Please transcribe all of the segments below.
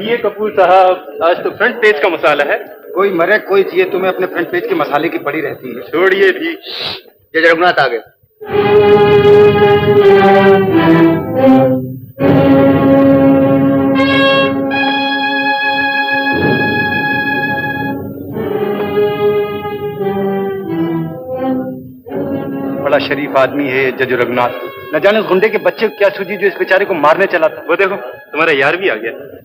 कहिए कपूर साहब, आज तो फ्रंट पेज का मसाला है। कोई मरे कोई जिए, तुम्हें अपने फ्रंट पेज के मसाले की पड़ी रहती है। छोड़िए भी। जज रघुनाथ आ गए। बड़ा शरीफ आदमी है ये जज रघुनाथ। न जाने उस गुंडे के बच्चे को क्या सूझी जो इस बेचारे को मारने चला था। वो देखो, तुम्हारा यार भी आ गया।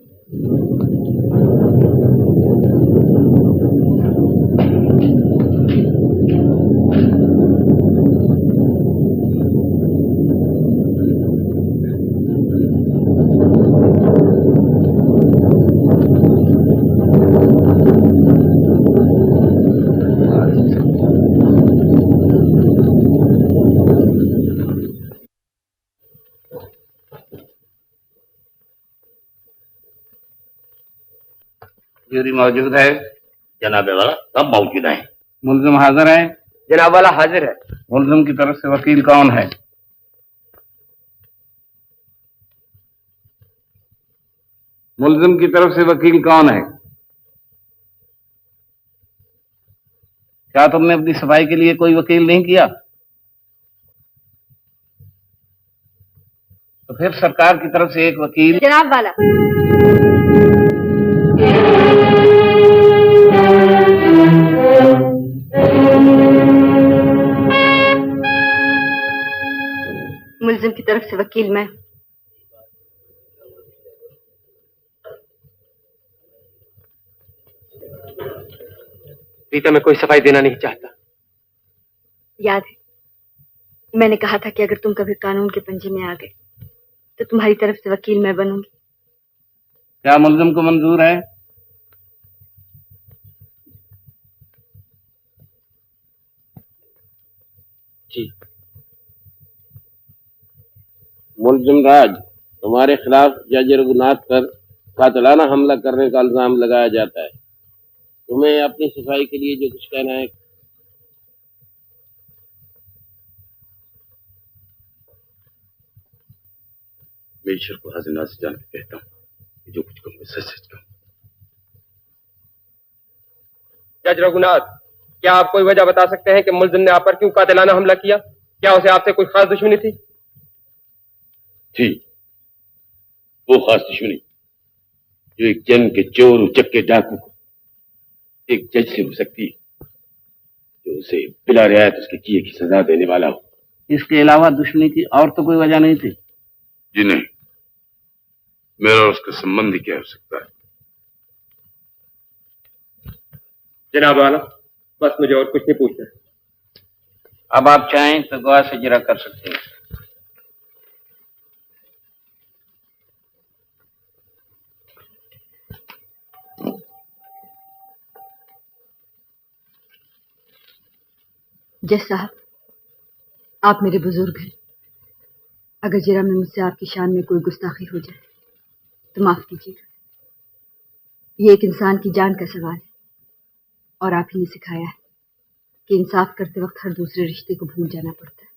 ज्यूरी मौजूद है? जनाब वाला सब मौजूद है। मुल्जिम हाजिर है? जनाब वाला हाजिर है। मुल्जिम की तरफ से वकील कौन है? मुल्जिम की तरफ से वकील कौन है? क्या तुमने अपनी सफाई के लिए कोई वकील नहीं किया? तो फिर सरकार की तरफ से एक वकील। जनाब वाला। मुल्जिम की तरफ से वकील मैं। रीता, मैं कोई सफाई देना नहीं चाहता। याद है, मैंने कहा था कि अगर तुम कभी कानून के पंजे में आ गए तो तुम्हारी तरफ से वकील मैं बनूंगी। क्या मुल्जिम को मंजूर है? जी। मुल्जिम राज, तुम्हारे खिलाफ जज रघुनाथ पर कातिलाना हमला करने का इल्जाम लगाया जाता है। तुम्हें अपनी सफाई के लिए जो कुछ कहना है। मैं ईश्वर को हाजिर नाज़िर जान के कहता हूँ कि जो कुछ कहूँ सच सच कहूँ। जज रघुनाथ, क्या आप कोई वजह बता सकते हैं कि मुल्जिम ने आप पर क्यों कातिलाना हमला किया? क्या उसे आपसे कोई खास दुश्मनी थी? थी वो खास दुश्मनी जो एक जन्म के चोर उचक्के डाकू को एक जज से हो सकती है, जो उसे बिला रियायत उसके किए की सजा देने वाला हो। इसके अलावा दुश्मनी की और तो कोई वजह नहीं थी? जी नहीं, मेरा और उसका संबंध ही क्या हो सकता है। जनाब वाला, बस मुझे और कुछ नहीं पूछना। अब आप चाहें तो गवाह से जिरा कर सकते हैं। जज साहब, आप मेरे बुजुर्ग हैं। अगर जरा में मुझसे आपकी शान में कोई गुस्ताखी हो जाए तो माफ कीजिएगा। ये एक इंसान की जान का सवाल है और आप ही ने सिखाया है कि इंसाफ करते वक्त हर दूसरे रिश्ते को भूल जाना पड़ता है।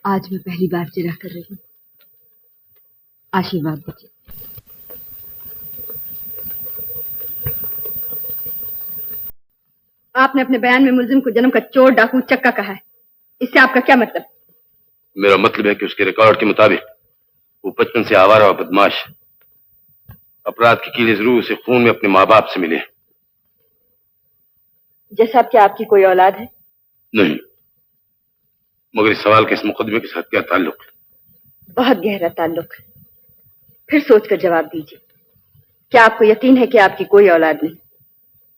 आज मैं पहली बार जिरा कर रही हूँ, आशीर्वाद दीजिए। आपने अपने बयान में मुल्जिम को जन्म का चोर डाकू चक्का कहा है, इससे आपका क्या मतलब? मेरा मतलब है कि उसके रिकॉर्ड के मुताबिक वो बचपन से आवारा और बदमाश, अपराध की कीड़े जरूर उसे खून में अपने माँ बाप से मिले। जैसा क्या आपकी कोई औलाद है? नहीं, मगर इस सवाल के इस मुकदमे के साथ क्या ताल्लुक है? बहुत गहरा ताल्लुक है। फिर सोचकर जवाब दीजिए। क्या आपको यकीन है कि आपकी कोई औलाद नहीं?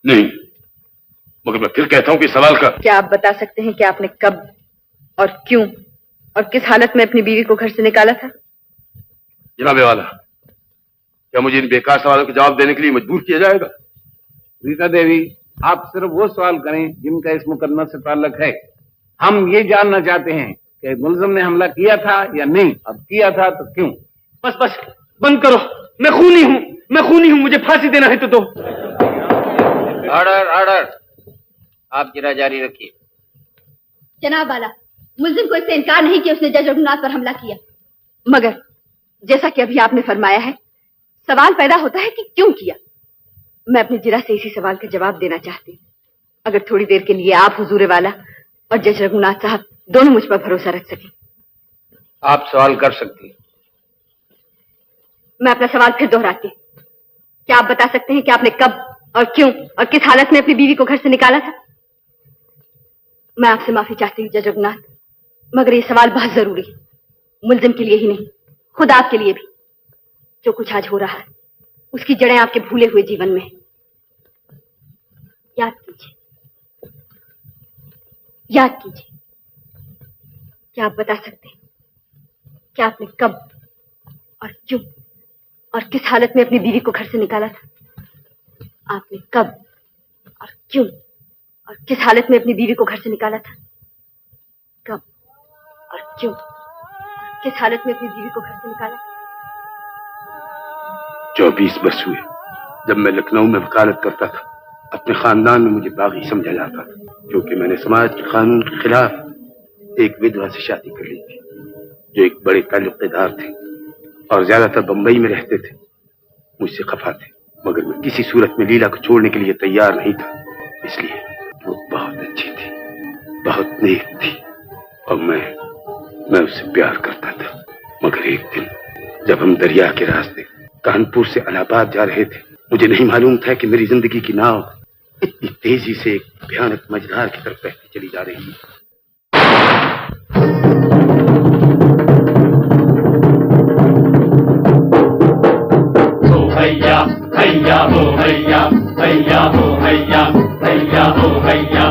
नहीं, मगर मैं फिर कहता हूं कि सवाल का। क्या आप बता सकते हैं कि आपने कब और क्यों और किस हालत में अपनी बीवी को घर से निकाला था? जनाबे वाला, क्या मुझे इन बेकार सवालों के जवाब देने के लिए मजबूर किया जाएगा? रीता देवी, आप सिर्फ वो सवाल करें जिनका इस मुकदमा से ताल्लुक है। हम ये जानना चाहते हैं कि मुल्जिम ने हमला किया था या नहीं, अब किया था तो क्यों? बस बस बंद करो, मैं खूनी हूँ, मुझे फांसी देना है तो। ऑर्डर ऑर्डर, आप जिरा जारी रखिए। जनाब वाला, मुल्जिम को इससे इनकार नहीं कि उसने जज रघुनाथ पर हमला किया। मगर जैसा कि अभी आपने फरमाया है, सवाल पैदा होता है कि क्यों किया। मैं अपने जिरा से इसी सवाल का जवाब देना चाहती हूँ। अगर थोड़ी देर के लिए आप हुजूर वाला और जज रघुनाथ साहब दोनों मुझ पर भरोसा रख सकें। आप सवाल कर सकती हैं। मैं अपना सवाल फिर दोहराती हूँ। क्या आप बता सकते हैं कि आपने कब और क्यों और किस हालत में अपनी बीवी को घर से निकाला था? मैं आपसे माफी चाहती हूँ जज रघुनाथ, मगर ये सवाल बहुत जरूरी है, मुल्जिम के लिए ही नहीं, खुद आपके लिए भी। जो कुछ आज हो रहा है उसकी जड़ें आपके भूले हुए जीवन में है। याद कीजिए, याद कीजिए। क्या आप बता सकते हैं कि आपने कब और क्यों और किस हालत में अपनी बीवी को घर से निकाला था? आपने कब और क्यों और किस हालत में अपनी बीवी को घर से निकाला था? कब और क्यों और किस हालत में अपनी बीवी को घर से निकाला था? 24 वर्ष हुए जब मैं लखनऊ में वकालत करता था। अपने खानदान में मुझे बागी समझा जाता था, क्योंकि मैंने समाज के कानून के खिलाफ एक विधवा से शादी कर ली थी, जो एक बड़े ताल्लुकेदार थे और ज्यादातर बंबई में रहते थे। मुझसे खफा थे, मगर मैं किसी सूरत में लीला को छोड़ने के लिए तैयार नहीं था। इसलिए वो बहुत अच्छी थी, बहुत नेक थी और मैं उससे प्यार करता था। मगर एक दिन जब हम दरिया के रास्ते कानपुर से इलाहाबाद जा रहे थे, मुझे नहीं मालूम था कि मेरी जिंदगी की नाव इतनी तेजी से एक भयानक मझधार की तरफ बहती चली जा रही है। हैया हैया हो हैया, हैया हो हैया, हैया हो हैया।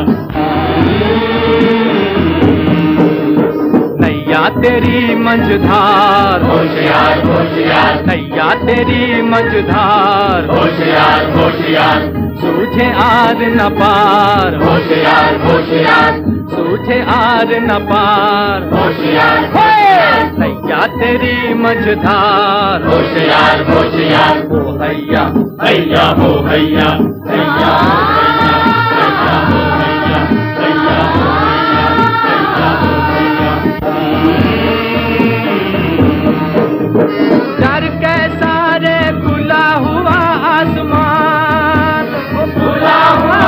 नैया तेरी मझधार, होशियार होशियार, नैया तेरी मझधार, होशियार होशियार, सूझे आर न पार, होशियार होशियार, सूझे आर न पार, होशियार होशियार, नैया तेरी मझधार, होशियार होशियार, हो हैया हैया हो हैया, हैया हो हैया, हैया हो हैया, हैया हो हैया, हैया हो हैया। डर के सारे खुला हुआ आसमान, खुला हुआ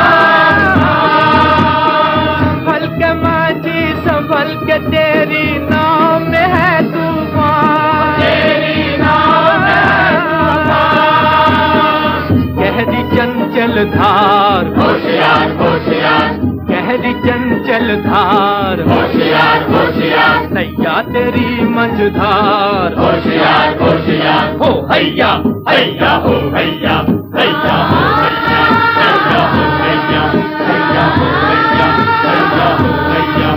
संभल के माझी, संभल के तेरी नाव में है तूफान, तेरी नाव में है तूफान। गहरी चंचल धार, होशियार होशियार, गहरी चंचल धार, होशियार होशियार, नैया तेरी मझधार, होशियार होशियार, हो हैया हैया हो हैया, हैया हो हैया, हैया हो हैया, हैया हो हैया, हैया हो हैया।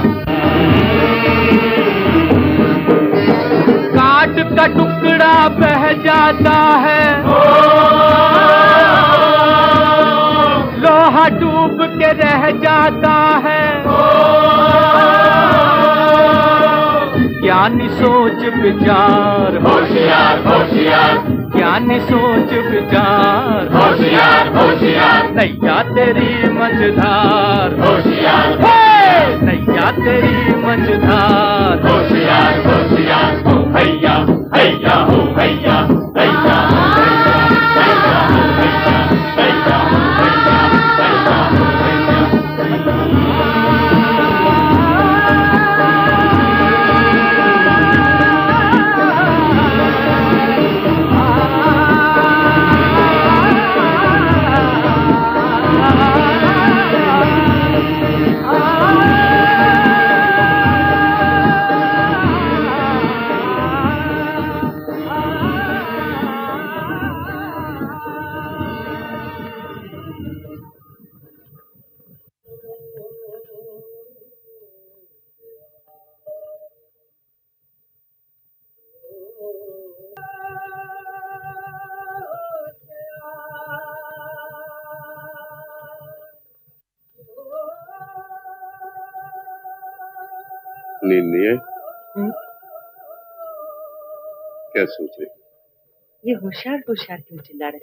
काट का टुकड़ा बह जाता है, लोहा डूब के रह जाता है, ज्ञानी सोच विचार, होशियार होशियार, ज्ञानी सोच विचार, होशियार होशियार, नैया तेरी मझधार, होशियार नैया तेरी मझधार, होशियार होशियार, हो हैया हैया हो हैया, हैया हो हैया, हैया हो हैया, हैया हो हैया, हैया हो हैया। नींद नहीं है? क्या सोच रहे? ये होशियार होशियार क्यों चिल्ला रहे?